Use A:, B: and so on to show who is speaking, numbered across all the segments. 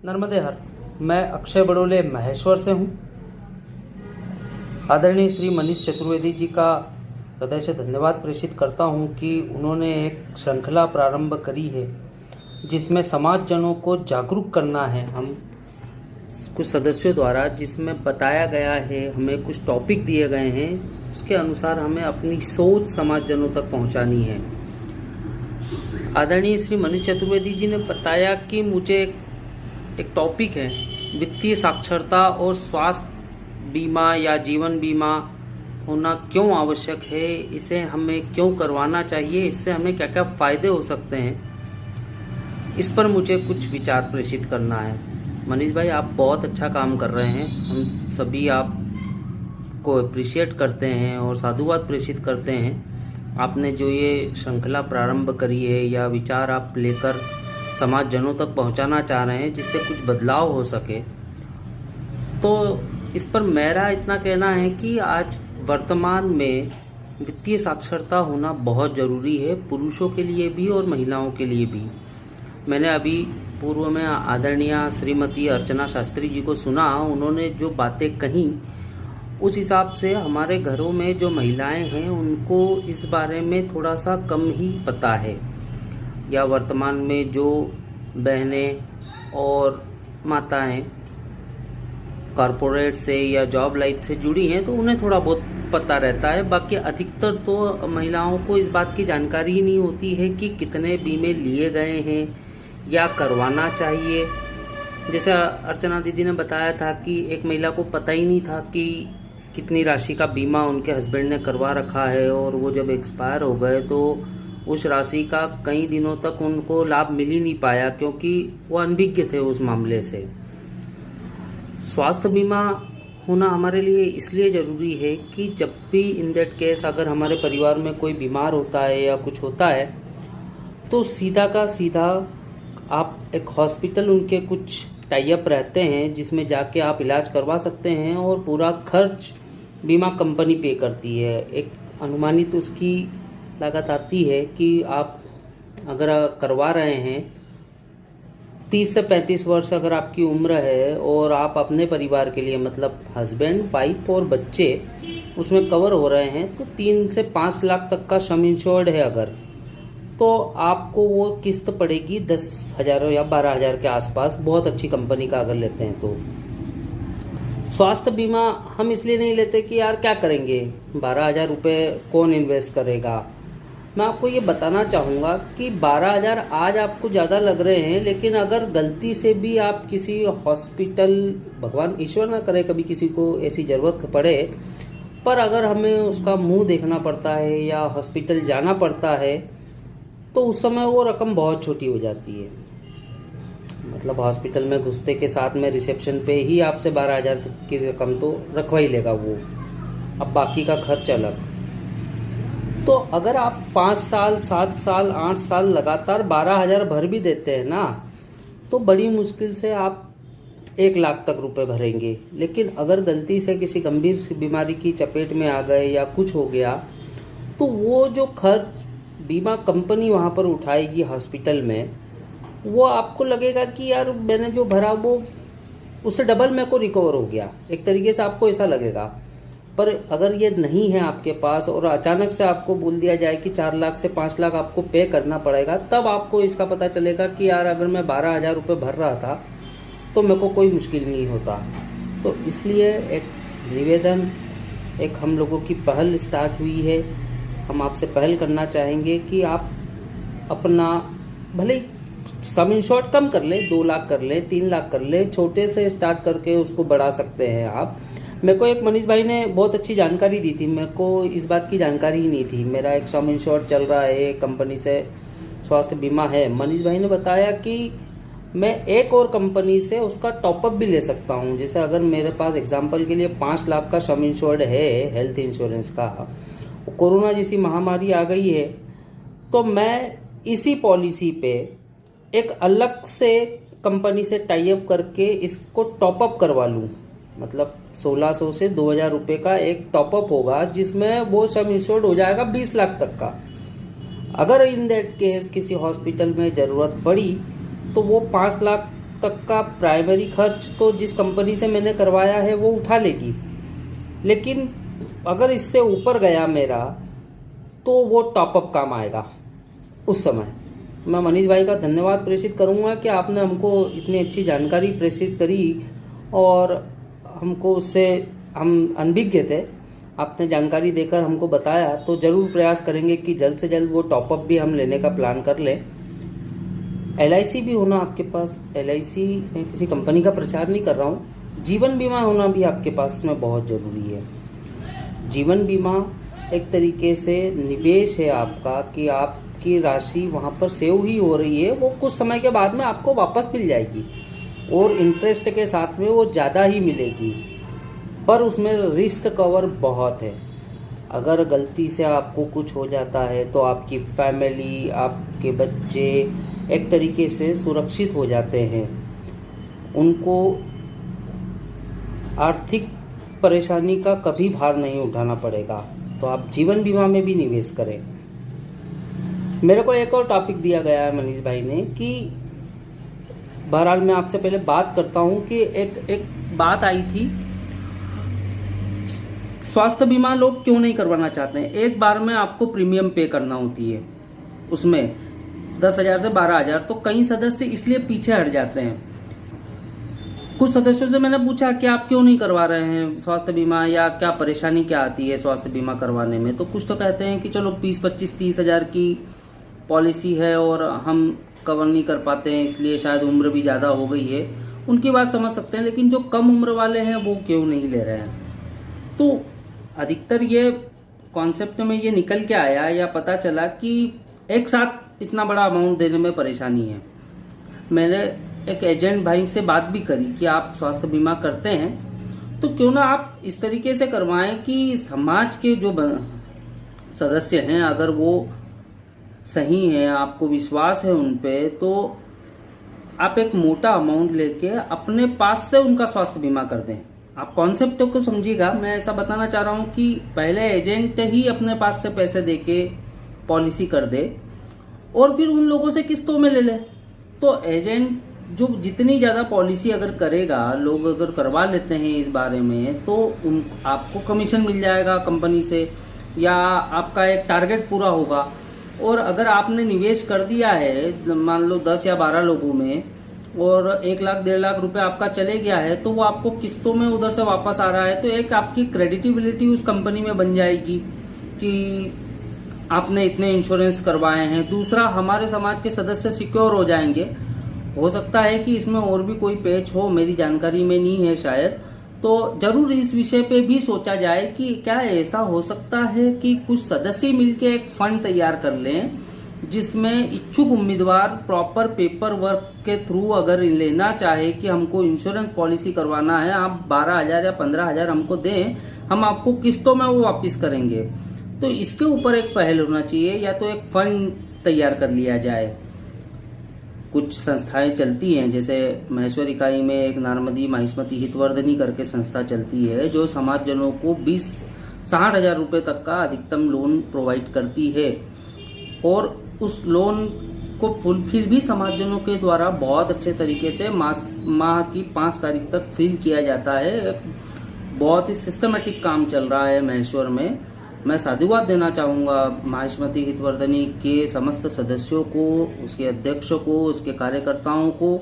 A: नर्मदे हर। मैं अक्षय बड़ोले महेश्वर से हूँ। आदरणीय श्री मनीष चतुर्वेदी जी का हृदय से धन्यवाद प्रेषित करता हूँ कि उन्होंने एक श्रृंखला प्रारंभ करी है जिसमें समाजजनों को जागरूक करना है। हम कुछ सदस्यों द्वारा जिसमें बताया गया है, हमें कुछ टॉपिक दिए गए हैं, उसके अनुसार हमें अपनी सोच समाजजनों तक पहुँचानी है। आदरणीय श्री मनीष चतुर्वेदी जी ने बताया कि मुझे एक टॉपिक है वित्तीय साक्षरता और स्वास्थ्य बीमा या जीवन बीमा होना क्यों आवश्यक है, इसे हमें क्यों करवाना चाहिए, इससे हमें क्या क्या फ़ायदे हो सकते हैं, इस पर मुझे कुछ विचार प्रेषित करना है। मनीष भाई, आप बहुत अच्छा काम कर रहे हैं। हम सभी आपको अप्रिशिएट करते हैं और साधुवाद प्रेषित करते हैं। आपने जो ये श्रृंखला प्रारंभ करी है या विचार आप लेकर समाजजनों तक पहुंचाना चाह रहे हैं जिससे कुछ बदलाव हो सके, तो इस पर मेरा इतना कहना है कि आज वर्तमान में वित्तीय साक्षरता होना बहुत ज़रूरी है, पुरुषों के लिए भी और महिलाओं के लिए भी। मैंने अभी पूर्व में आदरणीय श्रीमती अर्चना शास्त्री जी को सुना, उन्होंने जो बातें कहीं उस हिसाब से हमारे घरों में जो महिलाएं हैं उनको इस बारे में थोड़ा सा कम ही पता है, या वर्तमान में जो बहनें और माताएं कॉरपोरेट से या जॉब लाइफ से जुड़ी हैं तो उन्हें थोड़ा बहुत पता रहता है। बाकी अधिकतर तो महिलाओं को इस बात की जानकारी ही नहीं होती है कि कितने बीमे लिए गए हैं या करवाना चाहिए। जैसे अर्चना दीदी ने बताया था कि एक महिला को पता ही नहीं था कि कितनी राशि का बीमा उनके हस्बैंड ने करवा रखा है, और वो जब एक्सपायर हो गए तो उस राशि का कई दिनों तक उनको लाभ मिल ही नहीं पाया क्योंकि वो अनभिज्ञ थे उस मामले से। स्वास्थ्य बीमा होना हमारे लिए इसलिए ज़रूरी है कि जब भी इन दैट केस अगर हमारे परिवार में कोई बीमार होता है या कुछ होता है तो सीधा का सीधा आप एक हॉस्पिटल, उनके कुछ टाई अप रहते हैं जिसमें जाके आप इलाज करवा सकते हैं और पूरा खर्च बीमा कंपनी पे करती है। एक अनुमानित उसकी लागत आती है कि आप अगर करवा रहे हैं 30 से 35 वर्ष अगर आपकी उम्र है और आप अपने परिवार के लिए मतलब हस्बैंड, वाइफ और बच्चे उसमें कवर हो रहे हैं तो 3 से 5 लाख तक का सम इंश्योर्ड है अगर, तो आपको वो किस्त पड़ेगी 10,000 या 12,000 के आसपास, बहुत अच्छी कंपनी का अगर लेते हैं तो। स्वास्थ्य बीमा हम इसलिए नहीं लेते कि यार क्या करेंगे, 12,000 रुपये कौन इन्वेस्ट करेगा। मैं आपको ये बताना चाहूँगा कि 12,000 आज आपको ज़्यादा लग रहे हैं, लेकिन अगर गलती से भी आप किसी हॉस्पिटल, भगवान ईश्वर ना करे कभी किसी को ऐसी ज़रूरत पड़े, पर अगर हमें उसका मुंह देखना पड़ता है या हॉस्पिटल जाना पड़ता है तो उस समय वो रकम बहुत छोटी हो जाती है। मतलब हॉस्पिटल में घुसते के साथ में रिसेप्शन पे ही आपसे 12,000 की रकम तो रखवा ही लेगा वो, अब बाकी का खर्च अलग। तो अगर आप 5 साल, 7 साल, 8 साल लगातार 12,000 भर भी देते हैं ना, तो बड़ी मुश्किल से आप 1 लाख तक रुपए भरेंगे। लेकिन अगर गलती से किसी गंभीर सी बीमारी की चपेट में आ गए या कुछ हो गया तो वो जो खर्च बीमा कंपनी वहाँ पर उठाएगी हॉस्पिटल में, वो आपको लगेगा कि यार मैंने जो भरा वो उससे डबल मेरे को रिकवर हो गया, एक तरीके से आपको ऐसा लगेगा। पर अगर ये नहीं है आपके पास और अचानक से आपको बोल दिया जाए कि 4 लाख से 5 लाख आपको पे करना पड़ेगा, तब आपको इसका पता चलेगा कि यार अगर मैं 12,000 रुपये भर रहा था तो मेरे को कोई मुश्किल नहीं होता। तो इसलिए एक निवेदन, एक हम लोगों की पहल स्टार्ट हुई है। हम आपसे पहल करना चाहेंगे कि आप अपना भले सम इंश्योर्ड कम कर लें, 2 लाख कर लें, 3 लाख कर लें, छोटे से स्टार्ट करके उसको बढ़ा सकते हैं आप। मेरे को एक मनीष भाई ने बहुत अच्छी जानकारी दी थी, मेरे को इस बात की जानकारी ही नहीं थी। मेरा एक सम इंश्योर्ड चल रहा है, कंपनी से स्वास्थ्य बीमा है। मनीष भाई ने बताया कि मैं एक और कंपनी से उसका टॉपअप भी ले सकता हूँ। जैसे अगर मेरे पास एग्जांपल के लिए 5 लाख का सम इंश्योर्ड है हेल्थ इंश्योरेंस का, कोरोना जैसी महामारी आ गई है, तो मैं इसी पॉलिसी पे एक अलग से कंपनी से टाई अप करके इसको टॉपअप करवा लूँ। मतलब 1600 से 2,000 रुपये का एक टॉपअप होगा जिसमें वो सम इंश्योर्ड हो जाएगा 20 लाख तक का। अगर इन दैट केस किसी हॉस्पिटल में ज़रूरत पड़ी तो वो 5 लाख तक का प्राइमरी खर्च तो जिस कंपनी से मैंने करवाया है वो उठा लेगी, लेकिन अगर इससे ऊपर गया मेरा तो वो टॉपअप काम आएगा उस समय। मैं मनीष भाई का धन्यवाद प्रेषित करूंगा कि आपने हमको इतनी अच्छी जानकारी प्रेषित करी और हमको उससे, हम अनभिज्ञ थे, आपने जानकारी देकर हमको बताया। तो ज़रूर प्रयास करेंगे कि जल्द से जल्द वो टॉपअप भी हम लेने का प्लान कर लें। LIC भी होना आपके पास, LIC मैं किसी कंपनी का प्रचार नहीं कर रहा हूँ, जीवन बीमा होना भी आपके पास में बहुत ज़रूरी है। जीवन बीमा एक तरीके से निवेश है आपका कि आपकी राशि वहाँ पर सेव ही हो रही है, वो कुछ समय के बाद में आपको वापस मिल जाएगी और इंटरेस्ट के साथ में वो ज़्यादा ही मिलेगी, पर उसमें रिस्क कवर बहुत है। अगर गलती से आपको कुछ हो जाता है तो आपकी फैमिली, आपके बच्चे एक तरीके से सुरक्षित हो जाते हैं, उनको आर्थिक परेशानी का कभी भार नहीं उठाना पड़ेगा। तो आप जीवन बीमा में भी निवेश करें। मेरे को एक और टॉपिक दिया गया है मनीष भाई ने कि बहरहाल मैं आपसे पहले बात करता हूं कि एक बात आई थी, स्वास्थ्य बीमा लोग क्यों नहीं करवाना चाहते हैं। एक बार में आपको प्रीमियम पे करना होती है, उसमें 10,000 से 12,000, तो कई सदस्य इसलिए पीछे हट जाते हैं। कुछ सदस्यों से मैंने पूछा कि आप क्यों नहीं करवा रहे हैं स्वास्थ्य बीमा, या क्या परेशानी क्या आती है स्वास्थ्य बीमा करवाने में। तो कुछ तो कहते हैं कि चलो 20, 25, 30,000 की पॉलिसी है और हम कवर नहीं कर पाते हैं, इसलिए शायद उम्र भी ज़्यादा हो गई है। उनकी बात समझ सकते हैं, लेकिन जो कम उम्र वाले हैं वो क्यों नहीं ले रहे हैं। तो अधिकतर ये कॉन्सेप्ट में ये निकल के आया या पता चला कि एक साथ इतना बड़ा अमाउंट देने में परेशानी है। मैंने एक एजेंट भाई से बात भी करी कि आप स्वास्थ्य बीमा करते हैं तो क्यों ना आप इस तरीके से करवाएं कि समाज के जो सदस्य हैं अगर वो सही हैं, आपको विश्वास है उन पे, तो आप एक मोटा अमाउंट लेके अपने पास से उनका स्वास्थ्य बीमा कर दें। आप कॉन्सेप्ट को समझिएगा, मैं ऐसा बताना चाह रहा हूँ कि पहले एजेंट ही अपने पास से पैसे देके पॉलिसी कर दे और फिर उन लोगों से किस्तों में ले ले। तो एजेंट जो जितनी ज़्यादा पॉलिसी अगर करेगा, लोग अगर करवा लेते हैं इस बारे में, तो आपको कमीशन मिल जाएगा कंपनी से, या आपका एक टारगेट पूरा होगा। और अगर आपने निवेश कर दिया है मान लो 10 या 12 लोगों में और 1 लाख 1.5 लाख रुपए आपका चले गया है, तो वो आपको किस्तों में उधर से वापस आ रहा है, तो एक आपकी क्रेडिटिबिलिटी उस कंपनी में बन जाएगी कि आपने इतने इंश्योरेंस करवाए हैं। दूसरा, हमारे समाज के सदस्य सिक्योर हो जाएंगे। हो सकता है कि इसमें और भी कोई पेच हो, मेरी जानकारी में नहीं है शायद, तो जरूर इस विषय पे भी सोचा जाए कि क्या ऐसा हो सकता है कि कुछ सदस्य मिलकर एक फंड तैयार कर लें जिसमें इच्छुक उम्मीदवार प्रॉपर पेपर वर्क के थ्रू अगर लेना चाहे कि हमको इंश्योरेंस पॉलिसी करवाना है, आप 12,000 या 15,000 हमको दें, हम आपको किस्तों में वो वापस करेंगे। तो इसके ऊपर एक पहल होना चाहिए, या तो एक फंड तैयार कर लिया जाए। कुछ संस्थाएं चलती हैं, जैसे महेश्वर इकाई में एक नारमदी महिष्मती हितवर्धनी करके संस्था चलती है जो समाजजनों को 60,000 रुपये तक का अधिकतम लोन प्रोवाइड करती है, और उस लोन को फुलफिल भी समाजजनों के द्वारा बहुत अच्छे तरीके से माह की 5 तारीख तक फिल किया जाता है। बहुत ही सिस्टमेटिक काम चल रहा है महेश्वर में। मैं साधुवाद देना चाहूँगा महिष्मती हितवर्धनी के समस्त सदस्यों को, उसके अध्यक्षों को, उसके कार्यकर्ताओं को,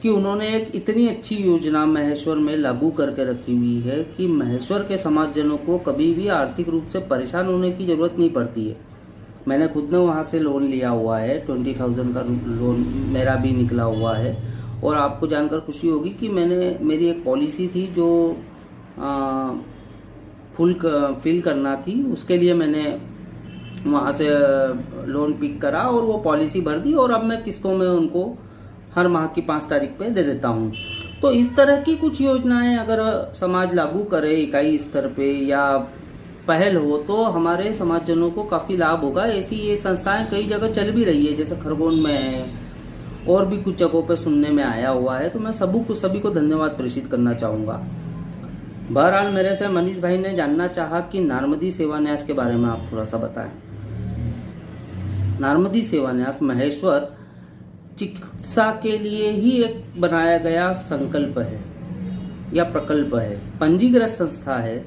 A: कि उन्होंने एक इतनी अच्छी योजना महेश्वर में लागू करके रखी हुई है कि महेश्वर के समाजजनों को कभी भी आर्थिक रूप से परेशान होने की ज़रूरत नहीं पड़ती है। मैंने खुद ने वहाँ से लोन लिया हुआ है, 20,000 का लोन मेरा भी निकला हुआ है। और आपको जानकर खुशी होगी कि मेरी एक पॉलिसी थी जो फिल करना थी, उसके लिए मैंने वहाँ से लोन पिक करा और वो पॉलिसी भर दी, और अब मैं किस्तों में उनको हर माह की 5 तारीख पे दे देता हूँ। तो इस तरह की कुछ योजनाएं अगर समाज लागू करे इकाई स्तर पे या पहल हो, तो हमारे समाजजनों को काफ़ी लाभ होगा। ऐसी ये संस्थाएं कई जगह चल भी रही है, जैसे खरगोन में है और भी कुछ जगहों पे सुनने में आया हुआ है। तो मैं सभी को धन्यवाद प्रेषित करना चाहूँगा। बहरहाल मेरे से मनीष भाई ने जानना चाहा कि नारमदी सेवा न्यास के बारे में आप थोड़ा सा बताएं। नारमदी सेवा न्यास महेश्वर चिकित्सा के लिए ही एक बनाया गया संकल्प है या प्रकल्प है। पंजीकृत संस्था है।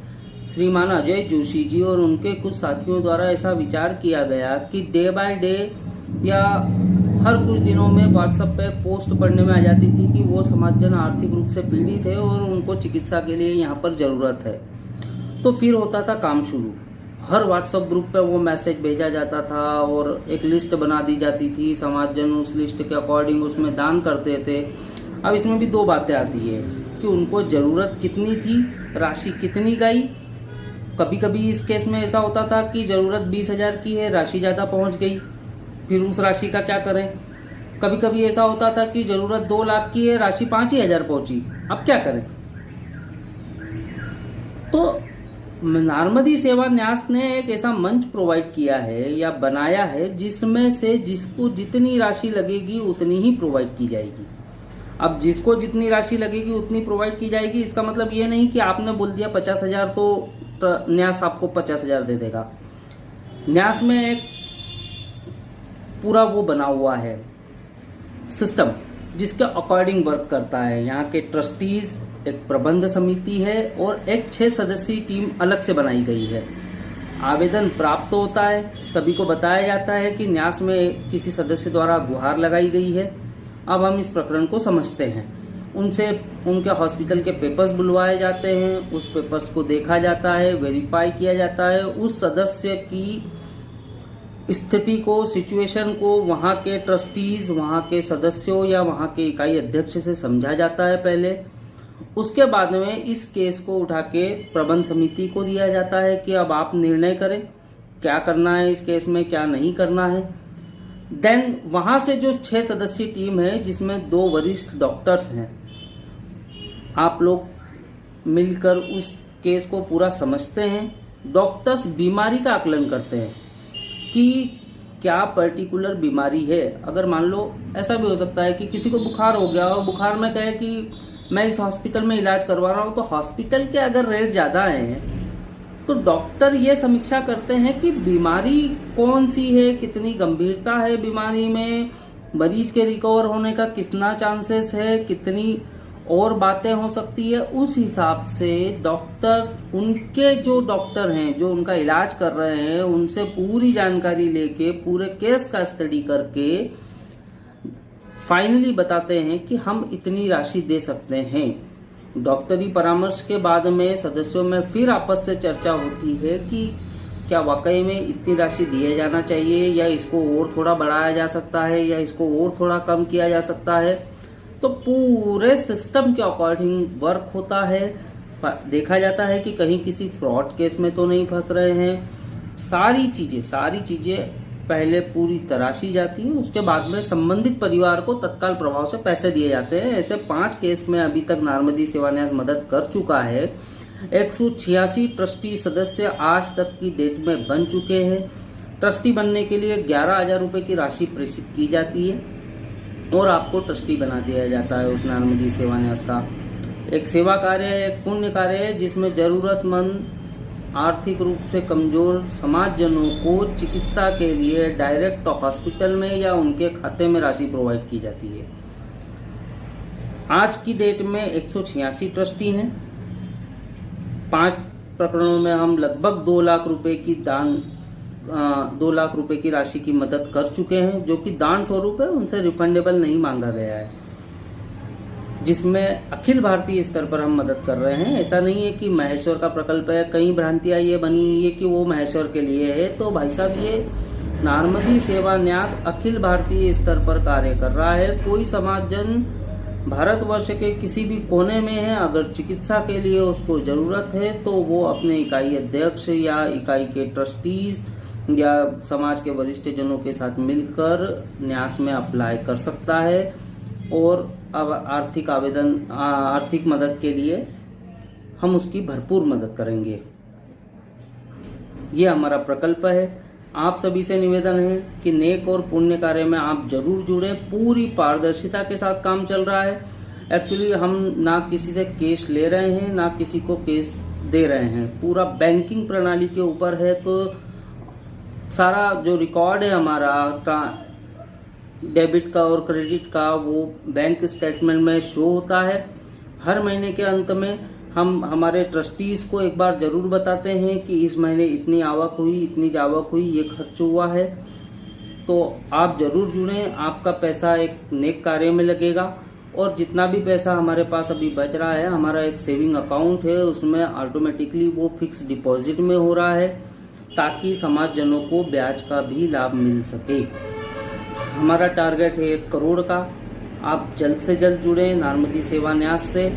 A: श्रीमान अजय जोशी जी और उनके कुछ साथियों द्वारा ऐसा विचार किया गया कि डे बाय डे या हर कुछ दिनों में व्हाट्सएप पे पोस्ट पढ़ने में आ जाती थी कि वो समाजजन आर्थिक रूप से पीड़ित है और उनको चिकित्सा के लिए यहाँ पर ज़रूरत है। तो फिर होता था काम शुरू। हर व्हाट्सएप ग्रुप पे वो मैसेज भेजा जाता था और एक लिस्ट बना दी जाती थी। समाजजन उस लिस्ट के अकॉर्डिंग उसमें दान करते थे। अब इसमें भी दो बातें आती है कि उनको ज़रूरत कितनी थी, राशि कितनी गई। कभी कभी इस केस में ऐसा होता था कि ज़रूरत 20,000 की है, राशि ज़्यादा पहुंच गई, फिर उस राशि का क्या करें। कभी कभी ऐसा होता था कि ज़रूरत 2 लाख की है, राशि 5,000 पहुंची, अब क्या करें। तो नार्मदी सेवा न्यास ने एक ऐसा मंच प्रोवाइड किया है या बनाया है जिसमें से जिसको जितनी राशि लगेगी उतनी ही प्रोवाइड की जाएगी। अब जिसको जितनी राशि लगेगी उतनी प्रोवाइड की जाएगी, इसका मतलब ये नहीं कि आपने बोल दिया 50,000 तो न्यास आपको 50,000 दे देगा। न्यास में एक पूरा वो बना हुआ है सिस्टम जिसके अकॉर्डिंग वर्क करता है। यहाँ के ट्रस्टीज, एक प्रबंध समिति है और एक 6 सदस्यीय टीम अलग से बनाई गई है। आवेदन प्राप्त होता है, सभी को बताया जाता है कि न्यास में किसी सदस्य द्वारा गुहार लगाई गई है। अब हम इस प्रकरण को समझते हैं। उनसे उनके हॉस्पिटल के पेपर्स बुलवाए जाते हैं, उस पेपर्स को देखा जाता है, वेरीफाई किया जाता है, उस सदस्य की स्थिति को, सिचुएशन को वहाँ के ट्रस्टीज, वहाँ के सदस्यों या वहाँ के इकाई अध्यक्ष से समझा जाता है पहले। उसके बाद में इस केस को उठा के प्रबंध समिति को दिया जाता है कि अब आप निर्णय करें क्या करना है इस केस में, क्या नहीं करना है। देन वहाँ से जो 6 सदस्यीय टीम है जिसमें 2 वरिष्ठ डॉक्टर्स हैं, आप लोग मिलकर उस केस को पूरा समझते हैं। डॉक्टर्स बीमारी का आकलन करते हैं कि क्या पर्टिकुलर बीमारी है। अगर मान लो ऐसा भी हो सकता है कि किसी को बुखार हो गया और बुखार में कहे कि मैं इस हॉस्पिटल में इलाज करवा रहा हूँ, तो हॉस्पिटल के अगर रेट ज़्यादा हैं तो डॉक्टर ये समीक्षा करते हैं कि बीमारी कौन सी है, कितनी गंभीरता है बीमारी में, मरीज के रिकवर होने का कितना चांसेस है, कितनी और बातें हो सकती है। उस हिसाब से डॉक्टर्स, उनके जो डॉक्टर हैं जो उनका इलाज कर रहे हैं, उनसे पूरी जानकारी लेके पूरे केस का स्टडी करके फाइनली बताते हैं कि हम इतनी राशि दे सकते हैं। डॉक्टरी परामर्श के बाद में सदस्यों में फिर आपस से चर्चा होती है कि क्या वाकई में इतनी राशि दिया जाना चाहिए या इसको और थोड़ा बढ़ाया जा सकता है या इसको और थोड़ा कम किया जा सकता है। तो पूरे सिस्टम के अकॉर्डिंग वर्क होता है। देखा जाता है कि कहीं किसी फ्रॉड केस में तो नहीं फंस रहे हैं। सारी चीजें पहले पूरी तराशी जाती है, उसके बाद में संबंधित परिवार को तत्काल प्रभाव से पैसे दिए जाते हैं। ऐसे 5 केस में अभी तक नार्मदी सेवा न्यास मदद कर चुका है। 186 ट्रस्टी सदस्य आज तक की डेट में बन चुके हैं। ट्रस्टी बनने के लिए 11,000 रुपए की राशि प्रेषित की जाती है और आपको ट्रस्टी बना दिया जाता है उस नार्मदी सेवा न्यास का। एक सेवा कार्य है, एक पुण्य कार्य है जिसमें जरूरतमंद, आर्थिक रूप से कमजोर समाजजनों को चिकित्सा के लिए डायरेक्ट हॉस्पिटल में या उनके खाते में राशि प्रोवाइड की जाती है। आज की डेट में 186 ट्रस्टी हैं। 5 प्रकरणों में हम लगभग 2 लाख रुपए की 2 लाख रुपए की राशि की मदद कर चुके हैं, जो कि दान स्वरूप है, उनसे रिफंडेबल नहीं मांगा गया है, जिसमें अखिल भारतीय स्तर पर हम मदद कर रहे हैं। ऐसा नहीं है कि महेश्वर का प्रकल्प है। कई भ्रांतियां ये बनी हुई है कि वो महेश्वर के लिए है। तो भाई साहब, ये नार्मदी सेवा न्यास अखिल भारतीय स्तर पर कार्य कर रहा है। कोई समाजजन भारतवर्ष के किसी भी कोने में है, अगर चिकित्सा के लिए उसको जरूरत है तो वो अपने इकाई अध्यक्ष या इकाई के ट्रस्टीज या समाज के वरिष्ठ जनों के साथ मिलकर न्यास में अप्लाई कर सकता है और अब आर्थिक मदद के लिए हम उसकी भरपूर मदद करेंगे। ये हमारा प्रकल्प है। आप सभी से निवेदन है कि नेक और पुण्य कार्य में आप जरूर जुड़े। पूरी पारदर्शिता के साथ काम चल रहा है। एक्चुअली हम ना किसी से केस ले रहे हैं ना किसी को केस दे रहे हैं। पूरा बैंकिंग प्रणाली के ऊपर है। तो सारा जो रिकॉर्ड है हमारा डेबिट का और क्रेडिट का वो बैंक स्टेटमेंट में शो होता है। हर महीने के अंत में हम हमारे ट्रस्टीज को एक बार जरूर बताते हैं कि इस महीने इतनी आवक हुई, इतनी जावक हुई, ये खर्च हुआ है। तो आप जरूर जुड़ें, आपका पैसा एक नेक कार्य में लगेगा। और जितना भी पैसा हमारे पास अभी बच रहा है, हमारा एक सेविंग अकाउंट है, उसमें ऑटोमेटिकली वो फिक्स डिपॉजिट में हो रहा है, ताकि समाजजनों को ब्याज का भी लाभ मिल सके। हमारा टारगेट है 1 करोड़ का। आप जल्द से जल्द जुड़ें नारमती सेवा न्यास से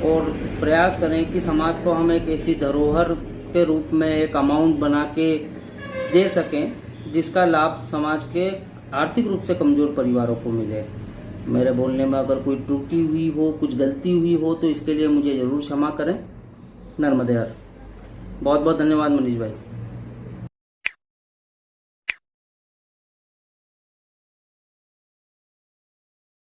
A: और प्रयास करें कि समाज को हम एक ऐसी धरोहर के रूप में एक अमाउंट बना के दे सकें जिसका लाभ समाज के आर्थिक रूप से कमजोर परिवारों को मिले। मेरे बोलने में अगर कोई त्रुटि हुई हो, कुछ गलती हुई हो, तो इसके लिए मुझे ज़रूर क्षमा करें। नर्मदे हर। बहुत बहुत धन्यवाद मनीष भाई।